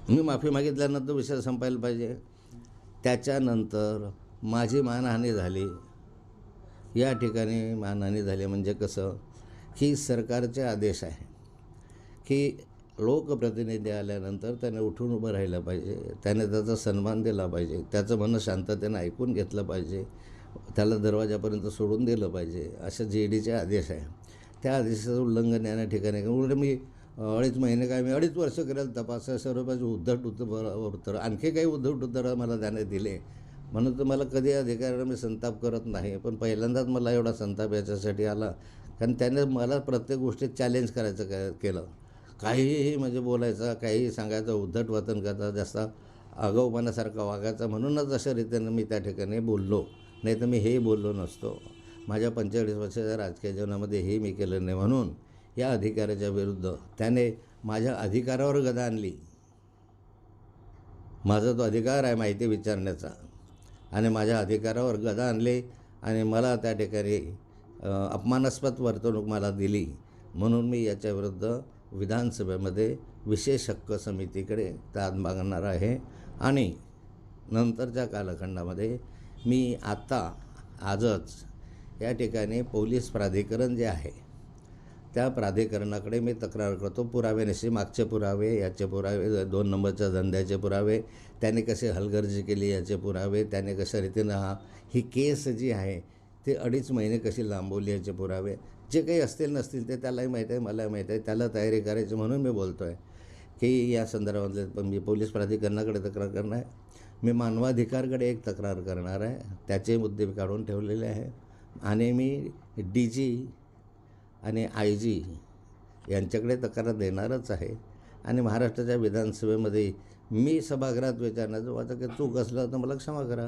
मी माफी मागितल्यानंतर विषय संपायला पाहिजे. त्याच्यानंतर माझी मानहानी झाली. या ठिकाणी मानहानी झाली म्हणजे कसं की सरकारचे आदेश आहे की लोकप्रतिनिधी आल्यानंतर त्याने उठून उभं राहिलं पाहिजे, त्याने त्याचा सन्मान दिला पाहिजे, त्याचं म्हणणं शांततेनं ऐकून घेतलं पाहिजे, त्याला दरवाजापर्यंत सोडून दिलं पाहिजे, असं JDचे आदेश आहे. त्या आदेशाचं उल्लंघन या ठिकाणी उलट मी 2.5 महिने काय मी 2.5 वर्ष करेल तपास सर्व बाजू उद्धट उत्तर आणखी काही उद्धट उत्तरं मला त्याने दिले. म्हणून तर मला कधी अधिकाऱ्याला मी संताप करत नाही, पण पहिल्यांदाच मला एवढा संताप याच्यासाठी आला कारण त्याने मला प्रत्येक गोष्टीत चॅलेंज करायचं केलं. काहीही म्हणजे बोलायचं, काहीही सांगायचं, उद्धट वर्तन करायचं, जास्त आगाऊपणासारखा वागायचा. म्हणूनच अशा रीतीनं मी त्या ठिकाणी बोललो, नाही तर मी हेही बोललो नसतो. माझ्या 45 वर्षाच्या राजकीय जीवनामध्ये हे मी केलं नाही. म्हणून या अधिकाऱ्याच्या विरुद्ध त्याने माझ्या अधिकारावर गदा आणली. माझा तो अधिकार आहे माहिती विचारण्याचा आणि माझ्या अधिकारावर गदा आणली आणि मला त्या ठिकाणी अपमानास्पद वर्तणूक मला दिली. म्हणून मी याच्याविरुद्ध विधानसभेमध्ये विशेष हक्क समितीकडे दाद मागणार आहे आणि नंतरच्या कालखंडामध्ये मी आजच या ठिकाणी पोलीस प्राधिकरण जे आहे त्या प्राधिकरणाकडे मी तक्रार करतो. पुराव्यानिशी मागचे पुरावे, याचे पुरावे, 2 नंबरच्या धंद्याचे पुरावे, त्याने कसे हलगर्जी केली याचे पुरावे, त्याने कशा रीतीनं ही केस जी आहे ते 2.5 महिने कशी लांबवली याचे पुरावे, जे काही असतील नसतील ते त्यालाही माहीत आहे, मलाही माहीत आहे. त्याला तयारी करायची म्हणून मी बोलतो आहे की या संदर्भातले पण मी पोलीस प्राधिकरणाकडे तक्रार करणार आहे. मी मानवाधिकारकडे एक तक्रार करणार आहे, त्याचे मुद्दे काढून ठेवलेले आहे आणि मी DG आणि IG यांच्याकडे तक्रार देणारच आहे. आणि महाराष्ट्राच्या विधानसभेमध्ये मी सभागृहात विचारण्याचं वाटतं की चूक असलं तर मला क्षमा करा.